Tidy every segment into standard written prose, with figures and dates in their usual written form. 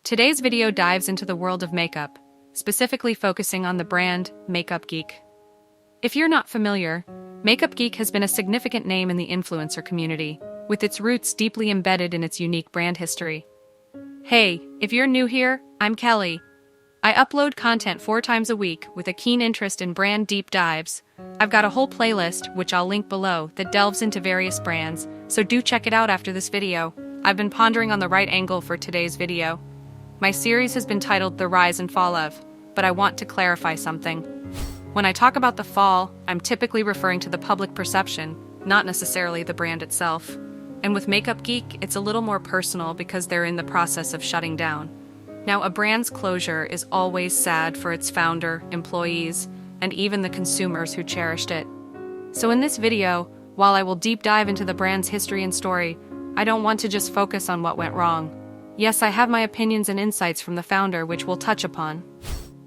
Today's video dives into the world of makeup, specifically focusing on the brand Makeup Geek. If you're not familiar, Makeup Geek has been a significant name in the influencer community, with its roots deeply embedded in its unique brand history. Hey, if you're new here, I'm Kelly. I upload content 4 times a week with a keen interest in brand deep dives. I've got a whole playlist, which I'll link below, that delves into various brands, so do check it out after this video. I've been pondering on the right angle for today's video. My series has been titled The Rise and Fall of, but I want to clarify something. When I talk about the fall, I'm typically referring to the public perception, not necessarily the brand itself. And with Makeup Geek, it's a little more personal because they're in the process of shutting down. Now, a brand's closure is always sad for its founder, employees, and even the consumers who cherished it. So in this video, while I will deep dive into the brand's history and story, I don't want to just focus on what went wrong. Yes, I have my opinions and insights from the founder, which we'll touch upon.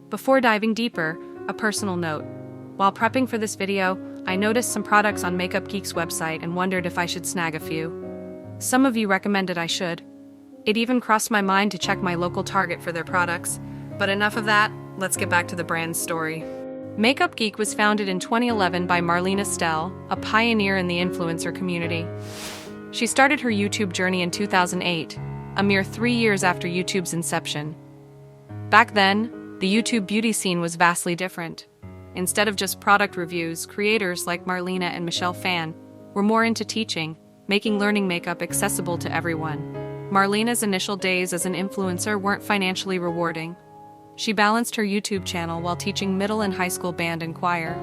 Before diving deeper, a personal note. While prepping for this video, I noticed some products on Makeup Geek's website and wondered if I should snag a few. Some of you recommended I should. It even crossed my mind to check my local Target for their products. But enough of that, let's get back to the brand's story. Makeup Geek was founded in 2011 by Marlena Stell, a pioneer in the influencer community. She started her YouTube journey in 2008, a mere 3 years after YouTube's inception. Back then, the YouTube beauty scene was vastly different. Instead of just product reviews, creators like Marlena and Michelle Fan were more into teaching, making learning makeup accessible to everyone. Marlena's initial days as an influencer weren't financially rewarding. She balanced her YouTube channel while teaching middle and high school band and choir,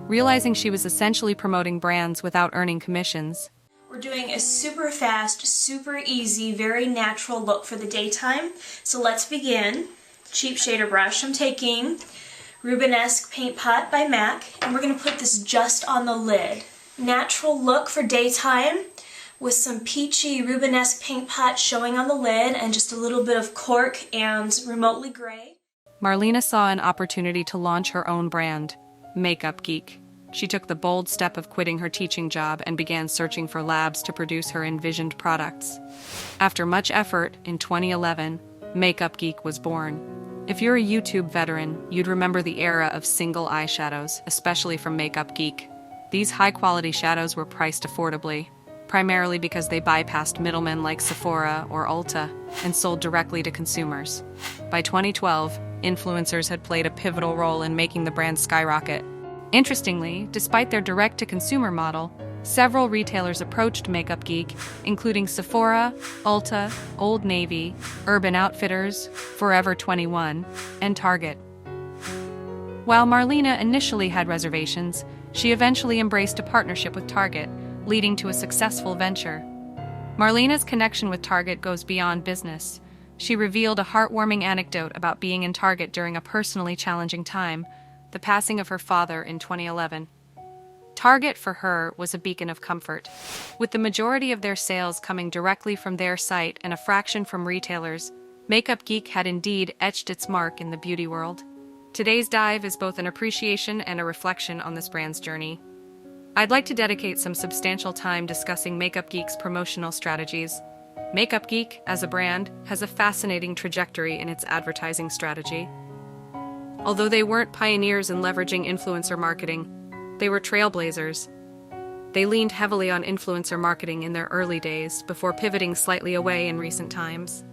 realizing she was essentially promoting brands without earning commissions. We're doing a super fast, super easy, very natural look for the daytime. So let's begin. Cheap shader brush. I'm taking Rubenesque Paint Pot by MAC, and we're going to put this just on the lid. Natural look for daytime with some peachy Rubenesque Paint Pot showing on the lid and just a little bit of cork and remotely gray. Marlena saw an opportunity to launch her own brand, Makeup Geek. She took the bold step of quitting her teaching job and began searching for labs to produce her envisioned products. After much effort, in 2011, Makeup Geek was born. If you're a YouTube veteran, you'd remember the era of single eyeshadows, especially from Makeup Geek. These high-quality shadows were priced affordably, primarily because they bypassed middlemen like Sephora or Ulta and sold directly to consumers. By 2012, influencers had played a pivotal role in making the brand skyrocket. Interestingly, despite their direct-to-consumer model, several retailers approached Makeup Geek, including Sephora, Ulta, Old Navy, Urban Outfitters, Forever 21, and Target. While Marlena initially had reservations, she eventually embraced a partnership with Target, leading to a successful venture. Marlena's connection with Target goes beyond business. She revealed a heartwarming anecdote about being in Target during a personally challenging time, the passing of her father in 2011. Target, for her, was a beacon of comfort. With the majority of their sales coming directly from their site and a fraction from retailers, Makeup Geek had indeed etched its mark in the beauty world. Today's dive is both an appreciation and a reflection on this brand's journey. I'd like to dedicate some substantial time discussing Makeup Geek's promotional strategies. Makeup Geek, as a brand, has a fascinating trajectory in its advertising strategy. Although they weren't pioneers in leveraging influencer marketing, they were trailblazers. They leaned heavily on influencer marketing in their early days before pivoting slightly away in recent times.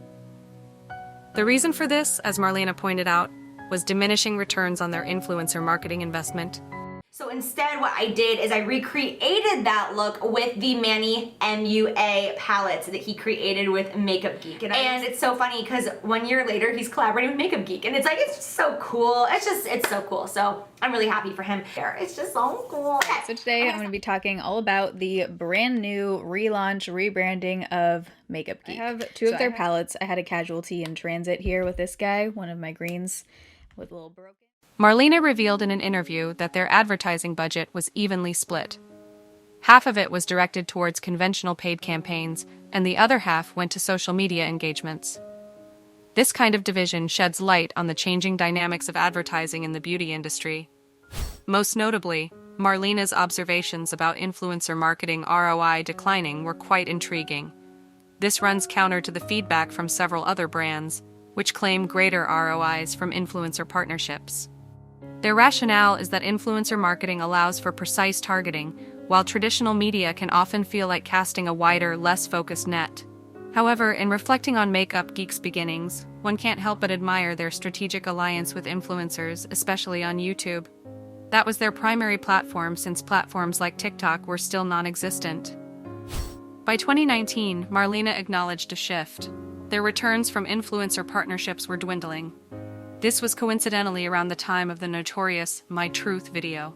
The reason for this, as Marlena pointed out, was diminishing returns on their influencer marketing investment. So instead, what I did is I recreated that look with the Manny MUA palettes that he created with Makeup Geek. And it's so funny because 1 year later, he's collaborating with Makeup Geek. And it's like, it's so cool. It's so cool. So I'm really happy for him. It's just so cool. So today I'm going to be talking all about the brand new relaunch, rebranding of Makeup Geek. I have two of their palettes. I had a Casualty in Transit here with this guy, one of my greens with a little broken. Marlena revealed in an interview that their advertising budget was evenly split. Half of it was directed towards conventional paid campaigns, and the other half went to social media engagements. This kind of division sheds light on the changing dynamics of advertising in the beauty industry. Most notably, Marlena's observations about influencer marketing ROI declining were quite intriguing. This runs counter to the feedback from several other brands, which claim greater ROIs from influencer partnerships. Their rationale is that influencer marketing allows for precise targeting, while traditional media can often feel like casting a wider, less focused net. However, in reflecting on Makeup Geek's beginnings, one can't help but admire their strategic alliance with influencers, especially on YouTube. That was their primary platform since platforms like TikTok were still non-existent. By 2019, Marlena acknowledged a shift. Their returns from influencer partnerships were dwindling. This was coincidentally around the time of the notorious My Truth video.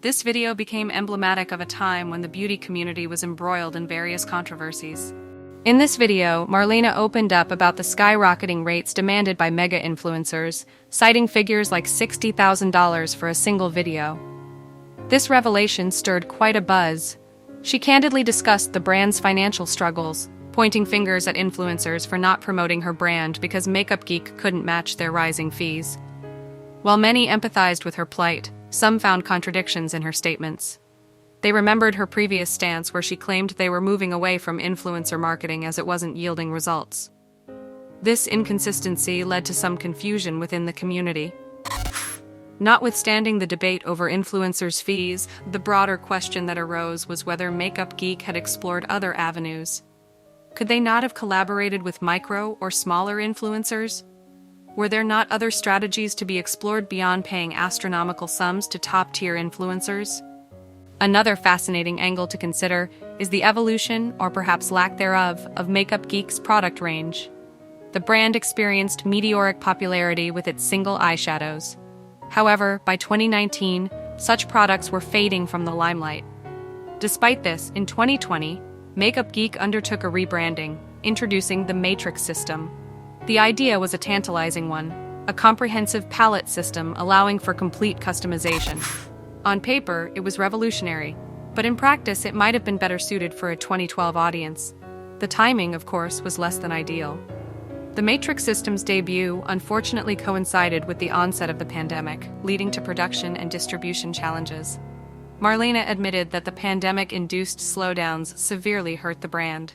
This video became emblematic of a time when the beauty community was embroiled in various controversies. In this video, Marlena opened up about the skyrocketing rates demanded by mega influencers, citing figures like $60,000 for a single video. This revelation stirred quite a buzz. She candidly discussed the brand's financial struggles, pointing fingers at influencers for not promoting her brand because Makeup Geek couldn't match their rising fees. While many empathized with her plight, some found contradictions in her statements. They remembered her previous stance where she claimed they were moving away from influencer marketing as it wasn't yielding results. This inconsistency led to some confusion within the community. Notwithstanding the debate over influencers' fees, the broader question that arose was whether Makeup Geek had explored other avenues. Could they not have collaborated with micro or smaller influencers? Were there not other strategies to be explored beyond paying astronomical sums to top-tier influencers? Another fascinating angle to consider is the evolution, or perhaps lack thereof, of Makeup Geek's product range. The brand experienced meteoric popularity with its single eyeshadows. However, by 2019, such products were fading from the limelight. Despite this, in 2020, Makeup Geek undertook a rebranding, introducing the Matrix system. The idea was a tantalizing one, a comprehensive palette system allowing for complete customization. On paper, it was revolutionary, but in practice it might have been better suited for a 2012 audience. The timing, of course, was less than ideal. The Matrix system's debut unfortunately coincided with the onset of the pandemic, leading to production and distribution challenges. Marlena admitted that the pandemic-induced slowdowns severely hurt the brand.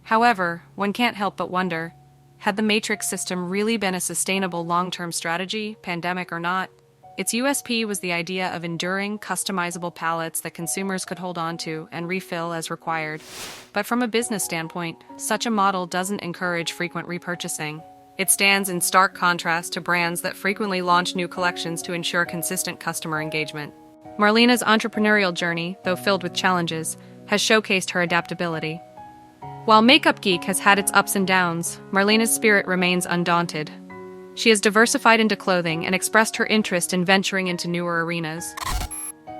However, one can't help but wonder, had the Matrix system really been a sustainable long-term strategy, pandemic or not? Its USP was the idea of enduring, customizable palettes that consumers could hold on to and refill as required. But from a business standpoint, such a model doesn't encourage frequent repurchasing. It stands in stark contrast to brands that frequently launch new collections to ensure consistent customer engagement. Marlena's entrepreneurial journey, though filled with challenges, has showcased her adaptability. While Makeup Geek has had its ups and downs, Marlena's spirit remains undaunted. She has diversified into clothing and expressed her interest in venturing into newer arenas.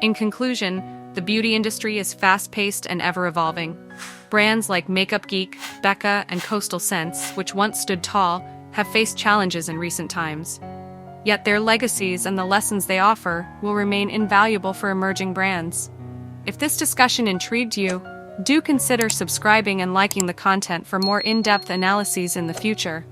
In conclusion, the beauty industry is fast-paced and ever-evolving. Brands like Makeup Geek, Becca, and Coastal Scents, which once stood tall, have faced challenges in recent times. Yet their legacies and the lessons they offer will remain invaluable for emerging brands. If this discussion intrigued you, do consider subscribing and liking the content for more in-depth analyses in the future.